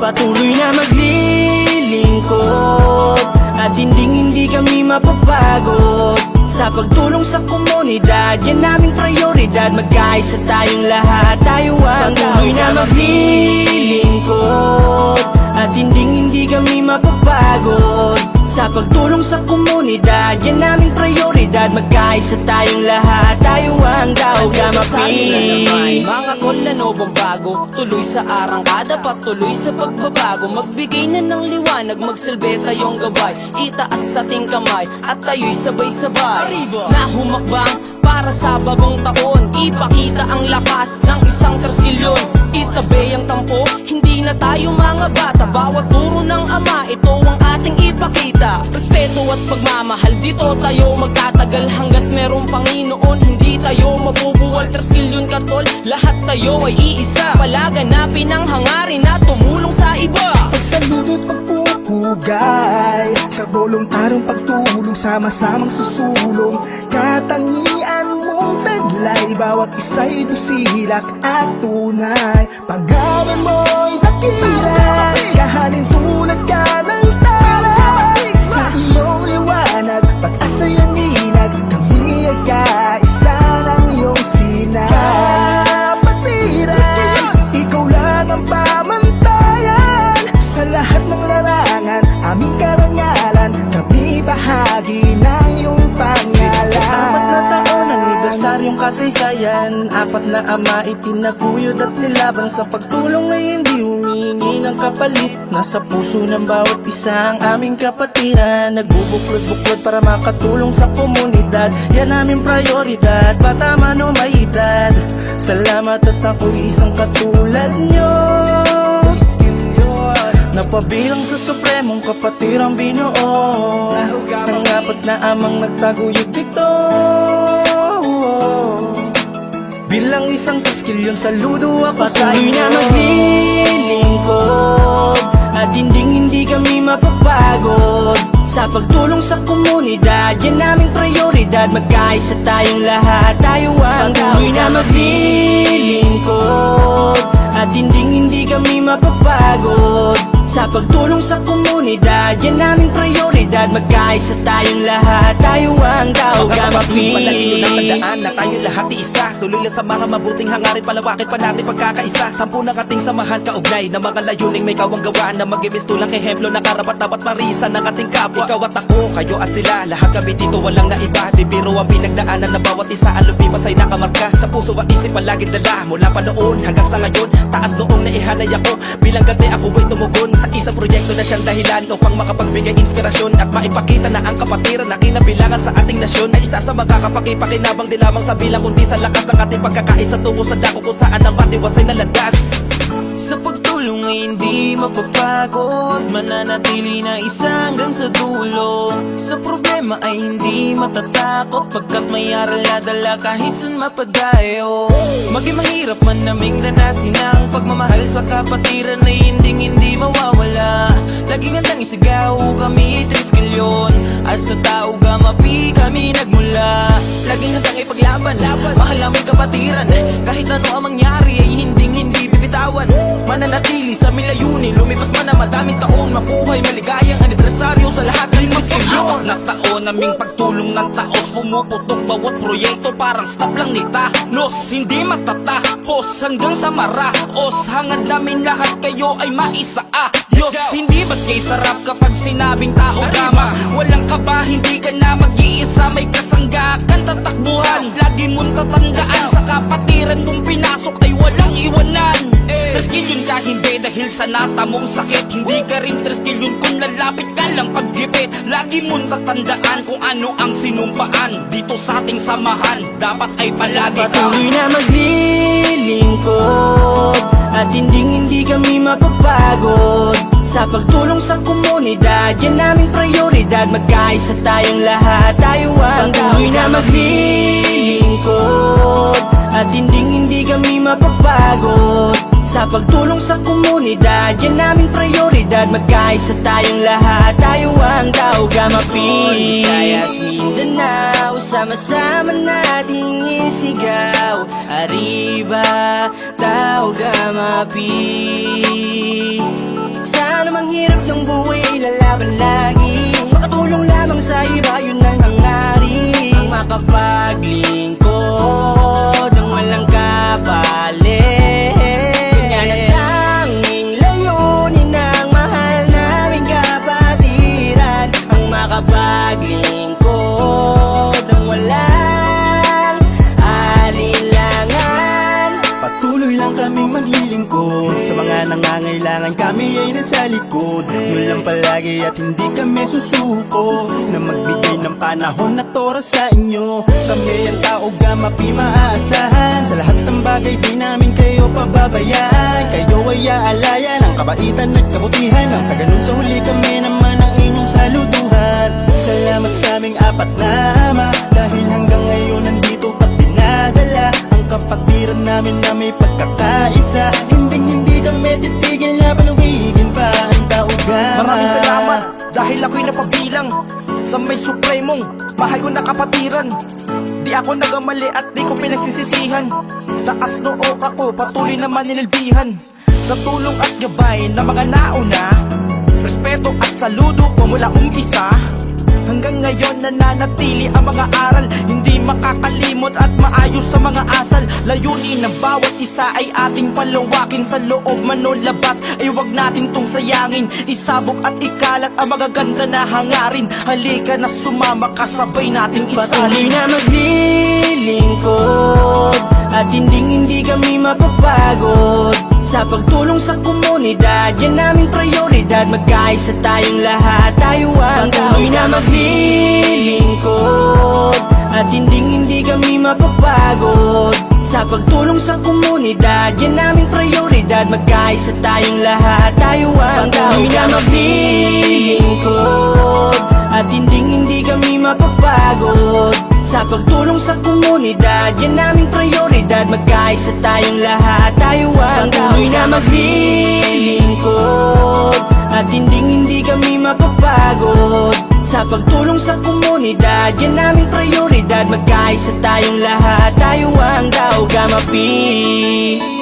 Patuloy na maglilingkod at hindi kami mapapagod sa pagtulong sa komunidad. Yan aming prioridad, magkaisa tayong lahat. Tayo ang patuloy na maglilingkod at hindi kami mapapagod sa pagtulong sa komunidad. Yan aming prioridad, magkaisa tayong lahat. Tayo ang Daugamapi. Mga kolano bago, tuloy sa arangkada, patuloy sa pagbabago. Magbigay na ng liwanag, magsilbi tayong gabay. Itaas ating kamay at tayo'y sabay-sabay na humakbang para sa bagong taon. Ipakita ang lakas ng isang tersilyon. Itabi ang tampo, hindi na tayo mga bata. Bawat turo ng ama, ito ang ating ipakita. Respeto at pagmamahal, dito tayo magtatagal. Hanggat merong Panginoon, hindi tayo mabubuwal. Tersilyon katol, lahat tayo ay iisa. Palaganapin ang hangarin na tumulong sa iba. Pagsaludo't pagpupugay sa voluntarong pagtulong, sama-samang susulong. Katangian mong taglay, bawat isa'y dusilak at tunay. Paggawan mo'y dakila, kahalin tulad ka ng taray. Sa iyong liwanag, pag-asa'y aninag, kami ay kaisa ng iyong sinag. Kapatiran, ikaw lang ang pamantayan sa lahat ng larangan, aming karangalan. Kami bahagi ng iyong pangalan. 4 na taon, anibersaryong kasaysayan. 4 na ama, itinaguyod at nilaban. Sa pagtulong ay hindi humihingi ng kapalit. Nasa puso ng bawat isa ang aming kapatiran. Nagbubuklod-buklod para makatulong sa komunidad. Yan aming prioridad, bata man o may edad. Salamat at ako'y isang katulad nyo, napabilang sa supremong kapatirang binuo. Ang 4 na amang nagtaguyod dito. Bilang isang tersilyon, saludo ako sa iyo. Patuloy na maglilingkod at hindi kami mapapagod sa pagtulong sa komunidad. Yan aming prioridad, magkaisa tayong lahat. Tayo ang patuloy na maglilingkod at hindi kami mapapagod sa pagtulong sa komunidad. Yan aming prioridad, magkaisa tayong lahat. Tayo ang Daugamapi. Palaging na tandaan na tayo lahat isa. Tuloy lang sa mga mabuting hangarin, palawakin pa natin pagkakaisa. 10 ng ating samahan, kaugnay na mga layuning may kawang gawa, na mag-imistulang ehemplo na karapat-dapat marisa ng ating kapwa. Ikaw at ako, kayo at sila, lahat kami dito walang naiba. Di biro ang pinagdaanan na bawat isa, ang lumipas ay nakamarka sa puso at isip palaging dala. Mula pa noon hanggang sa ngayon, taas noong naihanay ako. Bilang ganti ako ay tumugon sa isang proyekto na siyang dahilan upang makapagbigay inspirasyon at maipakita na ang kapatiran na kinabilangan sa ating nasyon ay isa sa makakapakipakinabang di lamang sa bilang kundi sa lakas ng ating pagkakaisa tungo sa dako kung saan ang matiwasay na landas. Sa pagtulong ay hindi mapapagod, mananatili na isa hanggang sa dulo. Sa problema ay hindi matatakot, pagkat may aral na dala kahit saan mapadayo. Maging mahirap man naming danasin ang pagmamahal sa kapatiran ay hindi mawawala. Laging handang isigaw kami 3 kilyon at sa Daugamapi kami nagmula. Laging handang ipaglaban, mahal aming kapatiran. Kahit ano ang mangyari ay hindi bibitawan. Mananatili sa milayunin, lumipas man na madaming taon. Mabuhay maligayang anibersaryo sa lahat ng Muslim. Na taon naming pagtulong ng taos, pumuputok bawat proyekto parang stop lang ni Thanos. Hindi matatapos hanggang sa maraos. Hangad namin lahat kayo ay maisaayos. Hindi ba't kay sarap kapag sinabing Daugama? Walang kaba, hindi ka na mag-iisa, may kasanggakan tatakbuhan. Lagi mong tatandaan, sa kapatiran mong pinasok ay walang iwanan. Tersilyon ka hindi dahil sa natamong sakit, hindi ka rin tersilyon kung lalapit ka lang paggipit. Lagi mong tatandaan kung ano ang sinumpaan. Dito sa ating samahan, dapat ay palagi ka patuloy na maglilingkod at hindi kami mapapagod sa pagtulong sa komunidad. Yan aming prioridad, magkaisa tayong lahat. Tayo ang patuloy na maglilingkod at hindi kami mapapagod sa pagtulong sa komunidad. Yan aming prioridad, magkaisa tayong lahat. Tayo ang Daugamapi. Visayas, Mindanao, sama-sama nating isigaw. Arriba, Daugamapi. kami nasa likod nyo lang palagi at hindi kami susuko na magbigay ng panahon at oras sa inyo. Kami ang tao gamapi maaasahan, sa lahat ng bagay di namin kayo pababayaan. Kayo ay aalayan ang kabaitan at kabutihan, nang sa ganun sa huli kami naman ang inyong saluduhan. Salamat sa aming apat na ama, dahil hanggang ngayon nandito pa't dinadala ang kapatiran namin na may pagkakaisa. Hindi kami titigil na paluwigin pa ang taugama. Maraming salamat dahil ako'y napabilang sa may supremong bahay ko na kapatiran. Di ako nagamali at di ko pinagsisisihan. Taas noo ako, patuloy naman nililbihan sa tulong at gabay ng mga nauna. Respeto at saludo ko mula umpisa hanggang ngayon nananatili ang mga aral. Hindi makakalimot at maayos sa mga asal. Layunin ng bawat isa ay ating palawakin. Sa loob man o labas ay huwag natin tong sayangin. Isabog at ikalat ang magaganda na hangarin. Halika na sumama, kasabay natin Patuloy isalin. na maglilingkod at hindi kami mapapagod sa pagtulong sa komunidad. Yan naming prioridad, magkaisa tayong lahat. Tayo ang patuloy na maglilingkod at hindi kami mapapagod sa pagtulong sa komunidad. Yan naming prioridad, magkaisa tayong lahat. Tayo ang patuloy na maglilingkod at hindi kami mapapagod sa pagtulong sa komunidad. Yan naming prioridad, magkaisa tayong lahat. Tayo ang patuloy na maglilingkod at hindi kami mapapagod sa pagtulong sa komunidad. Yan naming prioridad, magkaisa tayong lahat. Tayo ang Gamapi.